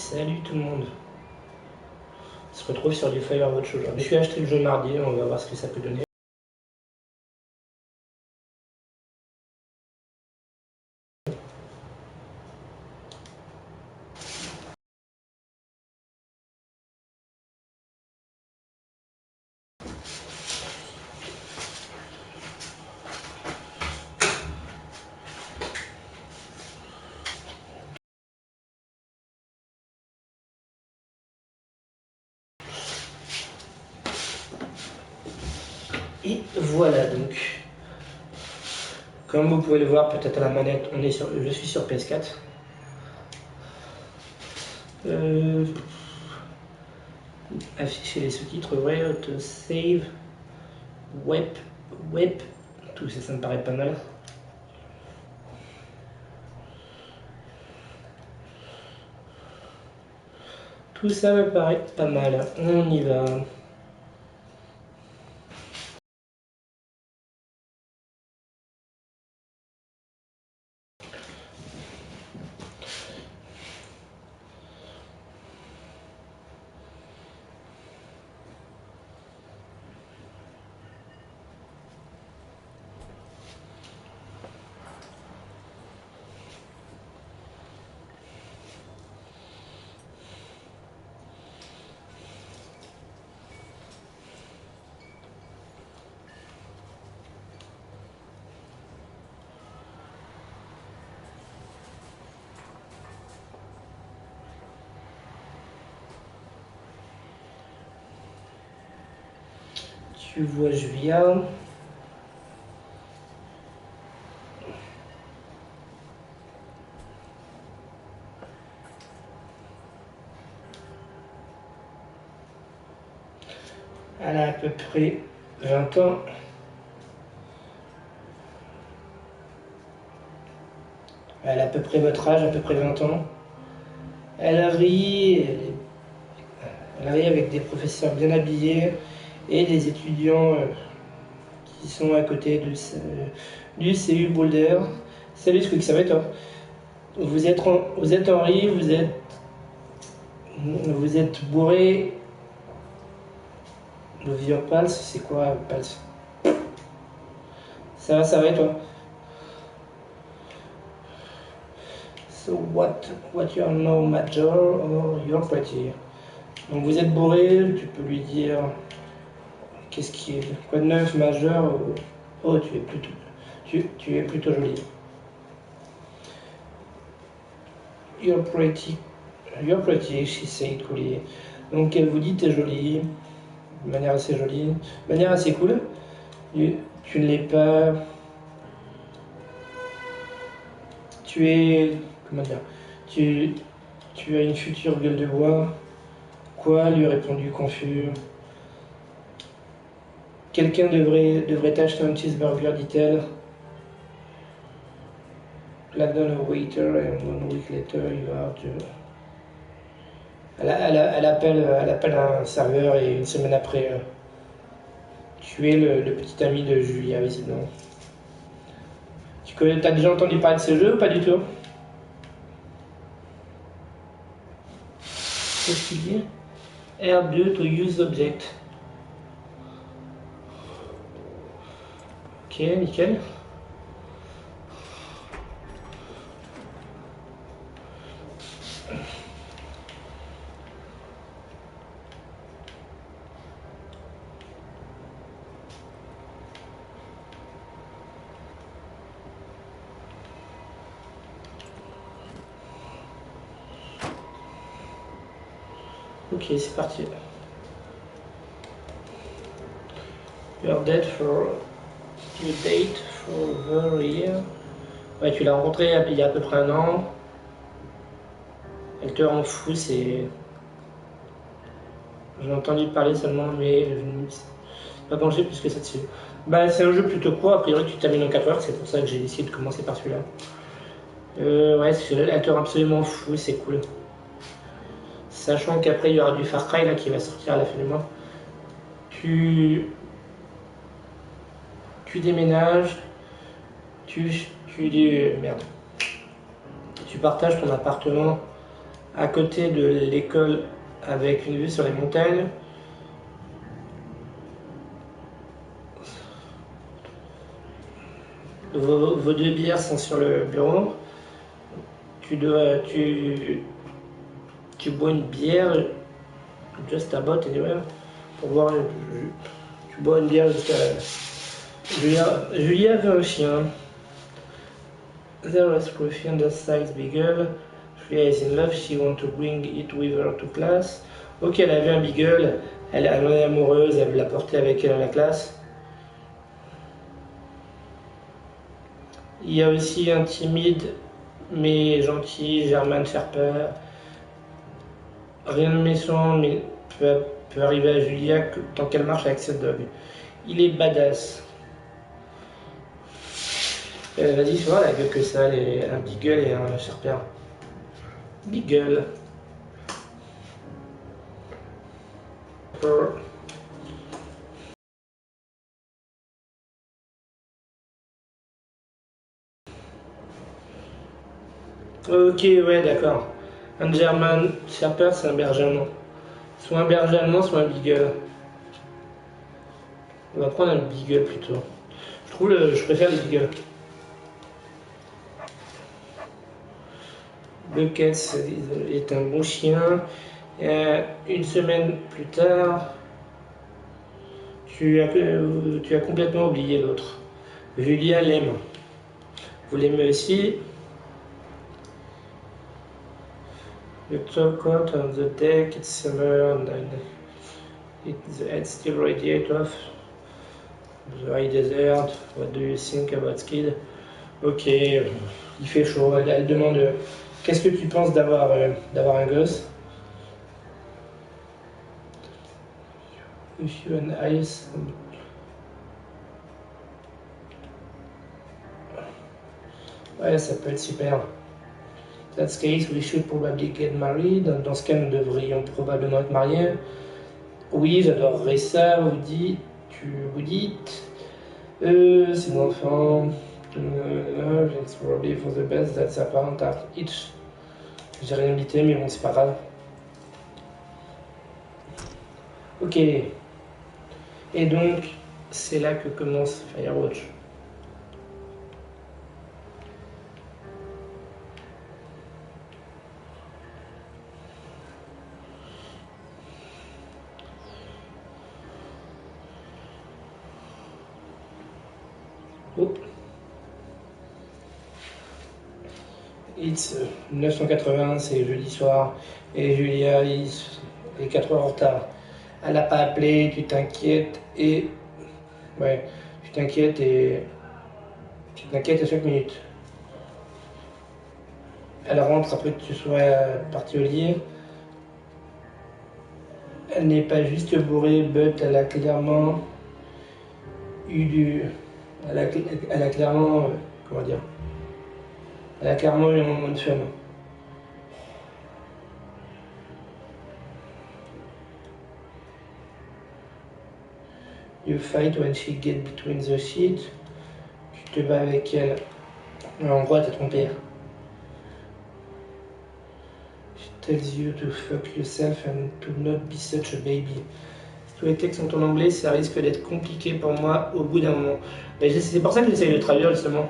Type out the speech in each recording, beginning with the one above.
Salut tout le monde. On se retrouve sur du Firewatch aujourd'hui. Je suis acheté le jeu mardi, on va voir ce que ça peut donner. Et voilà donc. Comme vous pouvez le voir peut-être à la manette, je suis sur PS4. Afficher les sous-titres, ouais, auto-save, web, tout ça, ça me paraît pas mal. Tout ça me paraît pas mal. On y va. Tu vois Julia. Elle a à peu près 20 ans. Elle a à peu près votre âge, à peu près 20 ans. Elle rit avec des professeurs bien habillés et des étudiants qui sont à côté du CU Boulder. Salut Squeak, ça va et toi? Vous êtes Henri, vous êtes bourré. Le vieux Pals, c'est quoi Pals? Ça va et toi? So what you are now, Major, or you're pretty? Donc vous êtes bourré, tu peux lui dire qu'est-ce qui est quoi de neuf, Major? Oh, tu es plutôt jolie. You're pretty, she said coolly. Donc elle vous dit t'es jolie, de manière assez jolie, de manière assez cool. Tu ne l'es pas. Tu es. Comment dire? Tu as une future gueule de bois. Quoi? Lui a répondu confus. Quelqu'un devrait t'acheter un cheeseburger, dit-elle. Like done a waiter and 1 week later you are to. Elle appelle un serveur et une semaine après, tu es le petit ami de Julia, visiblement. T'as déjà entendu parler de ce jeu ou pas du tout? Qu'est-ce qu'il dit? R2 to use object. Ok, nickel. Ok, c'est parti. Your date for over a year. Ouais, tu l'as rencontré il y a à peu près 1 an. Elle te rend fou, c'est. J'en ai entendu parler seulement, mais je ne pas penché plus que ça dessus. Bah, c'est un jeu plutôt court, a priori tu termines en 4 heures, c'est pour ça que j'ai décidé de commencer par celui-là. Ouais, elle te rend absolument fou, c'est cool. Sachant qu'après il y aura du Far Cry là, qui va sortir à la fin du mois. Tu déménages, merde. Tu partages ton appartement à côté de l'école avec une vue sur les montagnes. Vos deux bières sont sur le bureau. Tu bois une bière just about anywhere pour boire. Tu bois une bière juste Julia veut un chien. There was Scruffy undersized beagle. Julia is in love, she want to bring it with her to class. Ok, elle avait un beagle, elle en est amoureuse, elle veut la porter avec elle à la classe. Il y a aussi un timide mais gentil German Sherper. Rien de méchant, mais peut arriver à Julia tant qu'elle marche avec cette dog. Il est badass. Vas-y, tu vois la gueule que ça, un beagle et un Sherper. Beagle. Ok, ouais, d'accord. Un German Shepherd, c'est un berger allemand. Soit un berger allemand, soit un beagle. On va prendre un beagle plutôt. Je préfère les beagles. Buckets est un bon chien. Une semaine plus tard, tu as complètement oublié l'autre. Julia l'aime. Vous l'aimez aussi. You talk out on the deck, it's summer, and the head still radiate off the high desert. What do you think about Skid? Ok, il fait chaud. Elle demande qu'est-ce que tu penses d'avoir un gosse? If you and ice. Ouais, ça peut être super. That's case, we should probably get married. Dans ce cas, nous devrions probablement être mariés. Oui, j'adorerais ça, vous dites. C'est mon enfant. It's probably for the best that their parents are each. J'ai rien invité, mais bon, c'est pas grave. Ok. Et donc, c'est là que commence Firewatch. It's 980, c'est jeudi soir, et Julia est 4 heures en retard. Elle n'a pas appelé, tu t'inquiètes tu t'inquiètes à chaque minute. Elle rentre après que tu sois parti au lit. Elle n'est pas juste bourrée, but elle a clairement eu elle a clairement, comment dire, elle a clairement eu un moment de fun. You fight when she get between the sheets. Tu te bats avec elle. En gros, t'as ton père. She tells you to fuck yourself and to not be such a baby. Si tous les textes sont en anglais, ça risque d'être compliqué pour moi au bout d'un moment. C'est pour ça que j'essaye de traduire justement.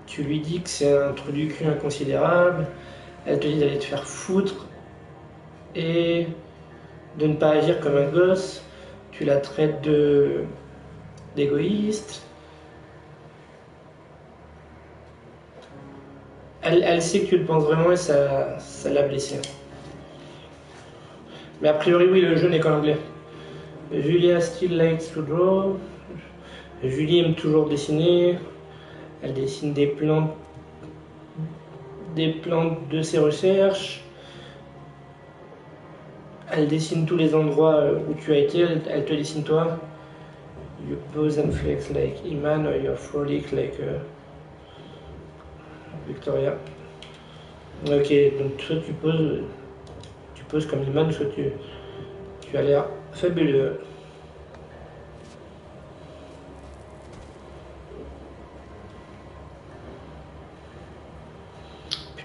Tu lui dis que c'est un trou du cul inconsidérable. Elle te dit d'aller te faire foutre. Et de ne pas agir comme un gosse. Tu la traites d'égoïste. Elle sait que tu le penses vraiment et ça l'a blessée. Mais a priori, oui, le jeu n'est qu'en anglais. Julia still likes to draw. Julie aime toujours dessiner. Elle dessine des plantes de ses recherches. Elle dessine tous les endroits où tu as été. Elle te dessine toi. You pose and flex like Iman or you're frolic like Victoria. Ok, donc soit tu poses comme Iman, soit tu as l'air fabuleux.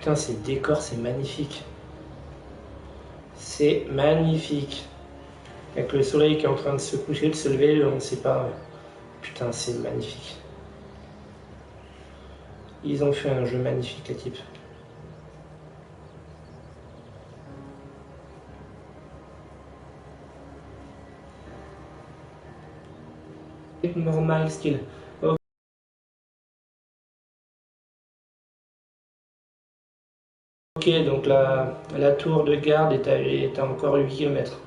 Putain, ces décors, c'est magnifique. C'est magnifique. Avec le soleil qui est en train de se coucher, de se lever, on ne sait pas. Putain, c'est magnifique. Ils ont fait un jeu magnifique, les types. Normal style. Ok, donc la tour de garde est à encore 8 km.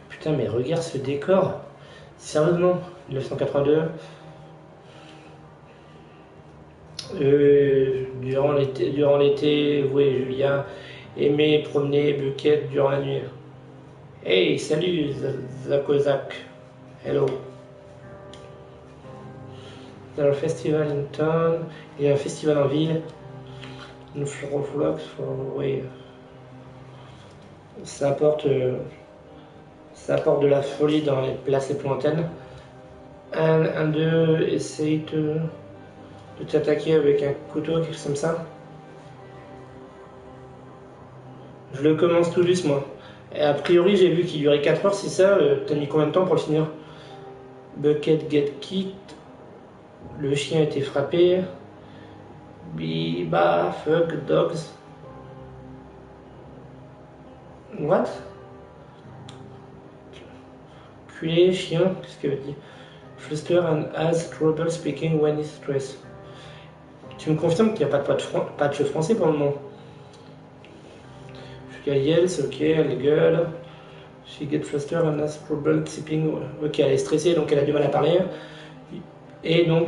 Putain, mais regarde ce décor. Sérieusement, 1982. Durant l'été, vous et Julia aimaient promener Bucket durant la nuit. Hey, salut, Zakozak. Hello. Dans le festival in town, il y a un festival en ville. Une flux oui. Ça apporte de la folie dans les places les plus lointaines. Un d'eux essaye de t'attaquer avec un couteau, quelque chose comme ça. Je le commence tout juste, moi. Et a priori, j'ai vu qu'il durait 4 heures, c'est ça. T'as mis combien de temps pour le finir? Bucket get kicked. Le chien a été frappé. Biba, fuck, dogs. What? Culé, chien, qu'est-ce qu'elle veut dire? Fluster and has trouble speaking when he's stressed. Tu me confirmes qu'il n'y a pas de jeu français pour le moment? Elle yell, c'est ok, elle gueule. She gets flustered and has trouble speaking. Ok, elle est stressée, donc elle a du mal à parler. Et donc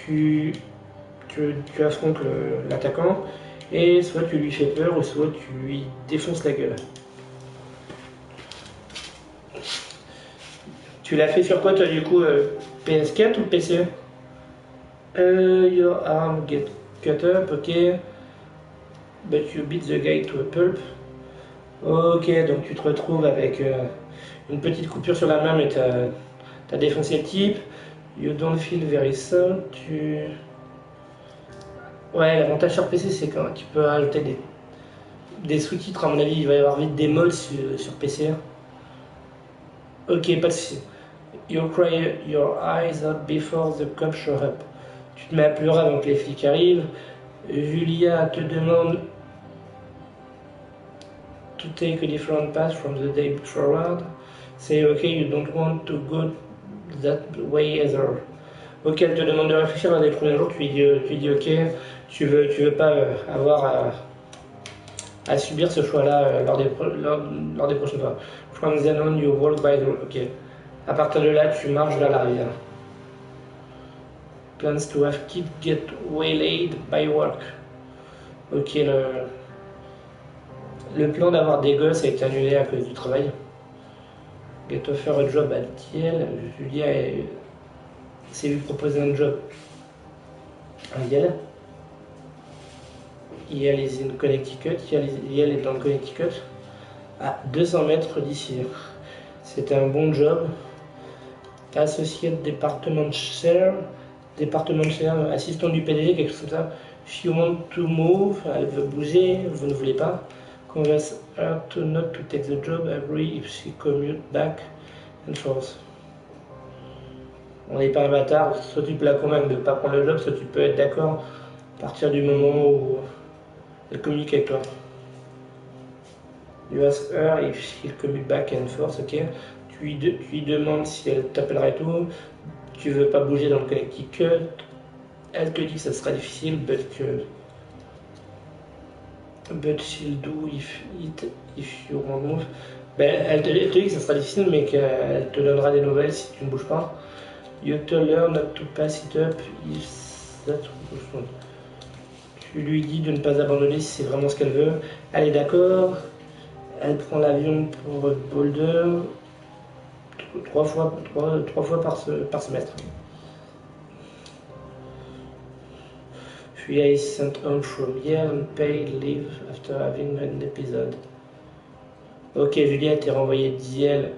tu affrontes l'attaquant, et soit tu lui fais peur, ou soit tu lui défonces la gueule. Tu l'as fait sur quoi toi du coup, PS4 ou PC? Your arm get cut up, ok. But you beat the guy to a pulp. Ok, donc tu te retrouves avec une petite coupure sur la main, mais t'as défoncé le type. You don't feel very sound. Ouais, l'avantage sur PC, c'est quand tu peux ajouter des sous-titres. À mon avis, il va y avoir vite des mods sur PC. Ok, pas de soucis. You cry your eyes out before the cops show up. Tu te mets à pleurer avant que les flics arrivent. Julia te demande to take a different path from the day forward. Say okay, you don't want to go that way either. Ok, elle te demande de réfléchir à des premiers jours, tu dis ok, tu veux pas avoir à subir ce choix-là lors des prochaines fois. From then on, you walk by the road. Ok. À partir de là, tu marches vers la rivière. Plans to have kids get waylaid by work. Ok, le plan d'avoir des gosses a été annulé à cause du travail. Get offer a job à Thiel. Julia s'est lui proposer un job à Yale. Yale est in Connecticut. Yale est dans le Connecticut, à 200 mètres d'ici. C'était un bon job. Associé département chair, assistant du PDG, quelque chose comme ça. She want to move, elle veut bouger, vous ne voulez pas. Convince her to not to take the job, agree if she commute back and forth. On n'est pas un bâtard, soit tu peux la convaincre de ne pas prendre le job, soit tu peux être d'accord à partir du moment où elle communique avec toi. You ask her if she'll commute back and forth, ok. Tu lui demandes si elle t'appellera et tout. Tu veux pas bouger dans le Connecticut. Elle te dit que ça sera difficile, but she'll do if you won't move. Ben, elle te dit que ça sera difficile, mais qu'elle te donnera des nouvelles si tu ne bouges pas. You tell her not to pass it up if that's what you want. Tu lui dis de ne pas abandonner si c'est vraiment ce qu'elle veut. Elle est d'accord. Elle prend l'avion pour Boulder 3 fois par semestre. Julia is sent home from Yale and paid leave after having an episode. Ok, Julia a été renvoyée d'Yale